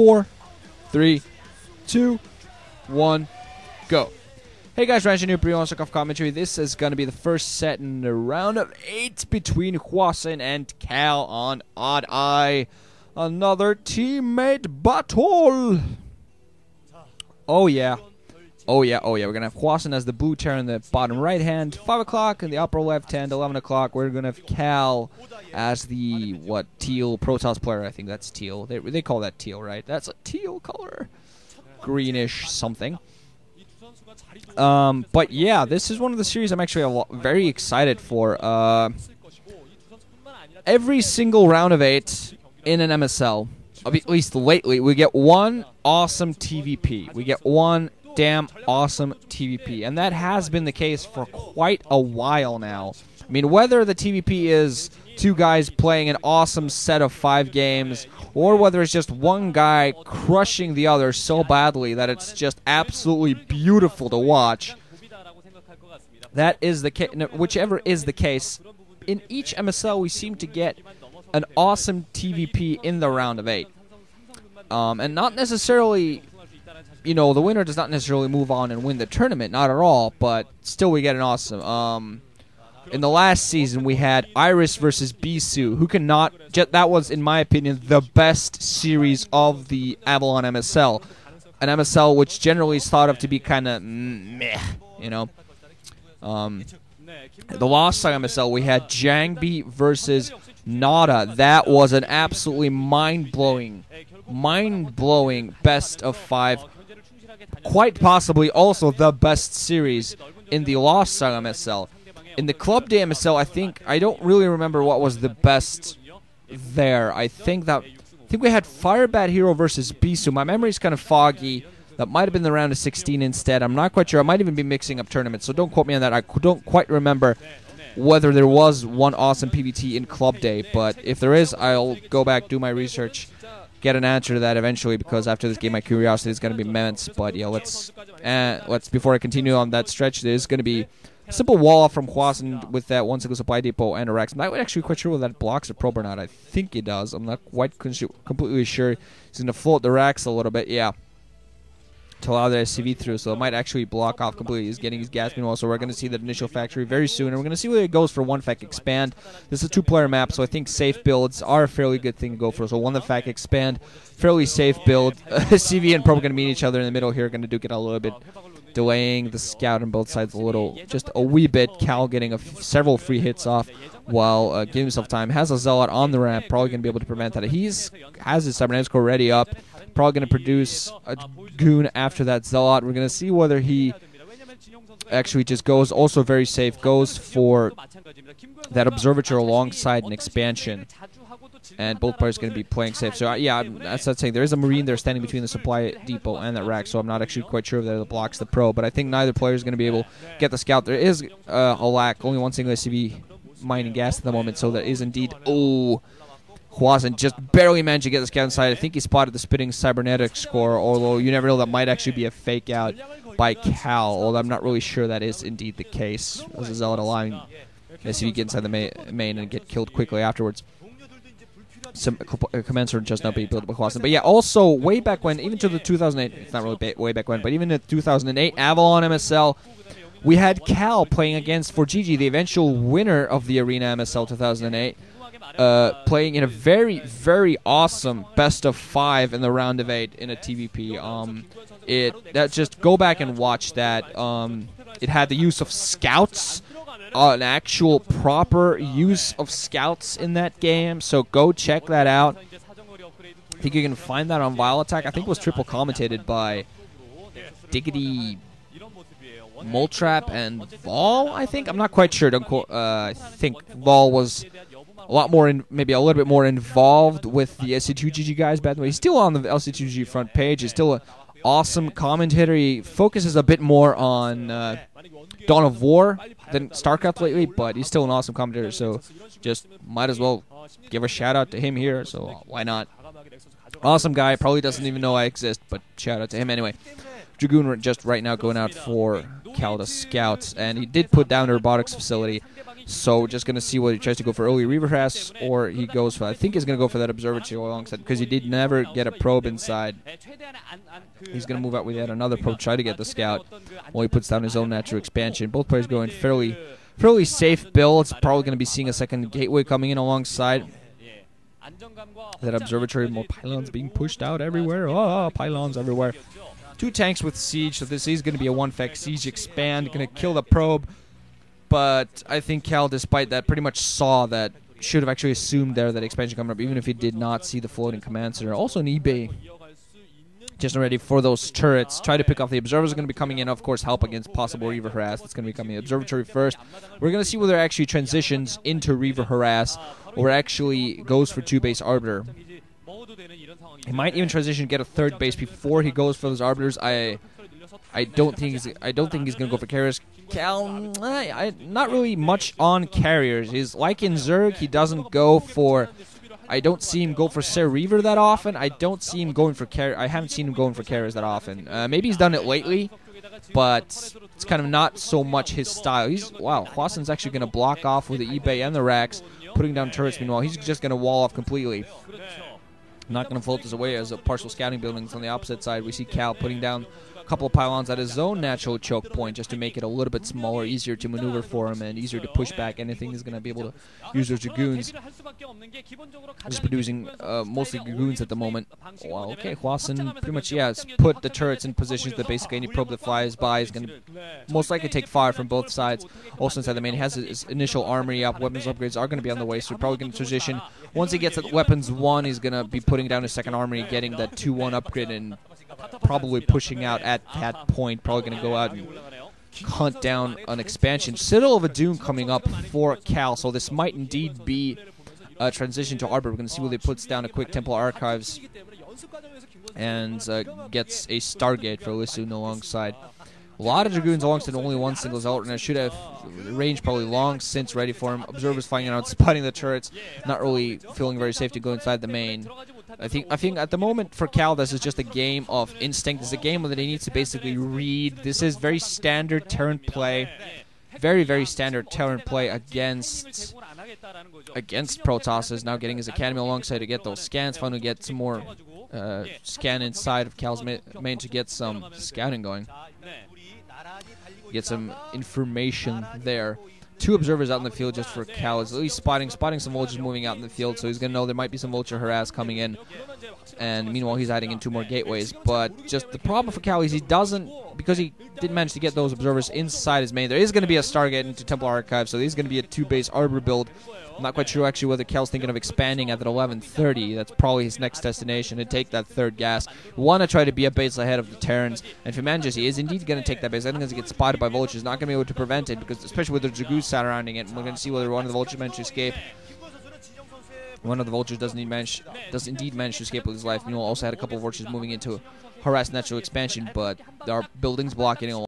4, 3, 2, 1, go. Hey guys, Ryan here, pre-on commentary. This is going to be the first set in the round of 8 between Hwasin and Kal on Odd Eye. Another teammate battle. Oh yeah. Oh yeah. We're going to have Hwasin as the blue terran in the bottom right hand, 5 o'clock, in the upper left hand, 11 o'clock. We're going to have Kal as the, teal protoss player. I think that's teal. They call that teal, right? That's a teal color. Greenish something. But yeah, this is one of the series I'm actually very excited for. Every single round of 8 in an MSL, at least lately, we get one awesome TVP. We get one damn awesome TVP, and that has been the case for quite a while now. I mean, whether the TVP is 2 guys playing an awesome set of 5 games, or whether it's just one guy crushing the other so badly that it's just absolutely beautiful to watch. That is the case. Whichever is the case, in each MSL we seem to get an awesome TVP in the round of 8, and not necessarily, you know, the winner does not necessarily move on and win the tournament, not at all. But still, we get an awesome. In the last season, we had Iris versus Bisu, who cannot. That was, in my opinion, the best series of the Avalon MSL. An MSL which generally is thought of to be kind of meh, you know. The Lost Side MSL, we had Jangbi versus Nada. That was an absolutely mind-blowing best of 5. Quite possibly also the best series in the Lost Side MSL. In the Club Day MSL, I don't really remember what was the best there. I think we had Firebat Hero versus Bisu. My memory's kind of foggy. That might have been the round of 16 instead. I'm not quite sure. I might even be mixing up tournaments, so don't quote me on that. I don't quite remember whether there was one awesome PBT in Club Day, but if there is, I'll go back, do my research, get an answer to that eventually, because after this game my curiosity is going to be immense. But yeah, let's before I continue on that stretch, there's going to be a simple wall off from Hwasin with that one single supply depot and a Rex. I'm not actually quite sure whether that blocks a probe or not. I think it does. I'm not quite completely sure. He's going to float the Rex a little bit, yeah, to allow the SCV through, so it might actually block off completely. He's getting his gas beam also. We're going to see the initial factory very soon, and we're going to see where it goes for one fact expand. This is a 2-player map, so I think safe builds are a fairly good thing to go for. So one the fact expand, fairly safe build. CV and probe are going to meet each other in the middle here, going to duke it a little bit, delaying the scout on both sides just a wee bit. Kal getting several free hits off while giving himself time. Has a Zealot on the ramp, probably going to be able to prevent that. He has his cybernetics core ready up, probably going to produce a goon after that Zealot. We're going to see whether he actually just goes, also very safe, goes for that Observator alongside an expansion. And both players are going to be playing safe. So yeah, that's not saying there is a Marine there standing between the supply depot and that rack, so I'm not actually quite sure if that blocks the pro, but I think neither player is going to be able to get the scout. There is a lack, only one single SCV mining gas at the moment, so that is indeed, Hwasin just barely managed to get the scout inside. I think he spotted the spitting cybernetic score, although you never know, that might actually be a fake out by Kal, although I'm not really sure that is indeed the case. As a Zealot allowing SCV get inside the main and get killed quickly afterwards. Some commensurate just now being built by Hwasin. But yeah, also way back when, even to the 2008, it's not really way back when, but even in 2008 Avalon MSL, we had Kal playing against, for GG, the eventual winner of the Arena MSL 2008, playing in a very, very awesome best of 5 in the round of 8 in a TVP. Just go back and watch that. It had the use of scouts. An actual proper use of scouts in that game, so go check that out. I think you can find that on Vile Attack. I think it was triple commentated by Diggity, Moltrap, and Vol, I think. I'm not quite sure. Don't quote. I think Vol was a lot more, maybe a little bit more involved with the SC2GG guys back then. He's still on the LC2G front page. He's still an awesome commentator. He focuses a bit more on Dawn of War than StarCraft lately, but he's still an awesome commentator, so just might as well give a shout out to him here, so why not? Awesome guy, probably doesn't even know I exist, but shout out to him anyway. Dragoon just right now going out for Kal to scout, and he did put down a robotics facility. So just going to see whether he tries to go for early Reaver Harass or he goes for, I think he's going to go for that Observatory alongside, because he did never get a probe inside. He's going to move out with yet another probe, try to get the scout while he puts down his own natural expansion. Both players going fairly safe builds. Probably going to be seeing a second gateway coming in alongside that observatory. More pylons being pushed out everywhere. Oh, pylons everywhere. 2 tanks with siege, so this is going to be a 1-fact siege expand. Going to kill the probe. But I think Kal, despite that, pretty much saw that, should have actually assumed there that expansion coming up, even if he did not see the floating command center. Also an eBay, just ready for those turrets. Try to pick off the observers are going to be coming in, of course, help against possible Reaver Harass. That's going to be coming observatory first. We're going to see whether it actually transitions into Reaver Harass or actually goes for 2 base Arbiter. He might even transition, get a 3rd base before he goes for those Arbiters. I don't think he's going to go for carriers. Kal, not really much on carriers. He's like in Zerg, he doesn't go for. I don't see him go for Ser Reaver that often. I don't see him going for I haven't seen him going for carriers that often. Maybe he's done it lately, but it's kind of not so much his style. Wow, Hwasin's actually going to block off with the eBay and the racks, putting down turrets. Meanwhile, he's just going to wall off completely. Not going to float this away as a partial scouting buildings. On the opposite side, we see Kal putting down a couple of pylons at his own natural choke point just to make it a little bit smaller, easier to maneuver for him, and easier to push back anything. He's going to be able to use those Dragoons. Just producing mostly Dragoons at the moment. Wow, okay, Hwasin pretty much, has put the turrets in positions that basically any probe that flies by is going to most likely take fire from both sides. Also inside the main, he has his initial armory up. Weapons upgrades are going to be on the way, so we're probably going to transition. Once he gets at weapons 1, he's going to be putting down his second armory, getting that 2-1 upgrade, and probably pushing out at that point. Probably going to go out and hunt down an expansion. Citadel of Adun coming up for Kal, so this might indeed be a transition to Arbiter. We're going to see whether he puts down a quick Temple Archives and gets a Stargate for Hwasin alongside. A lot of Dragoons alongside only one single Zealot, and I should have range probably long since ready for him. Observers finding out, spotting the turrets, not really feeling very safe to go inside the main. I think at the moment for Kal, this is just a game of instinct. It's a game that he needs to basically read. This is very standard Terran play. Very, very standard Terran play against Protosses. Now getting his Academy alongside to get those scans. Finally get some more scan inside of Kal's main to get some scouting going. Get some information there. 2 observers out in the field just for Kal. He's at least spotting some vultures moving out in the field, so he's going to know there might be some vulture harass coming in. And meanwhile, he's adding in 2 more gateways. But just the problem for Kal is he doesn't, because he didn't manage to get those observers inside his main, there is going to be a Stargate into Temple Archive, so there's going to be a 2-base Arbiter build. I'm not quite sure actually whether Kal's thinking of expanding at that 11:30. That's probably his next destination, to take that 3rd gas. Want to try to be a base ahead of the Terrans, and if he manages, he is indeed going to take that base. I think as he gets spotted by vultures, not going to be able to prevent it, because especially with the Dragoons surrounding it, we're going to see whether one of the vultures manages to escape. One of the vultures does indeed manage to escape with his life. Meanwhile, also had a couple of vultures moving into harass natural expansion, but there are buildings blocking it.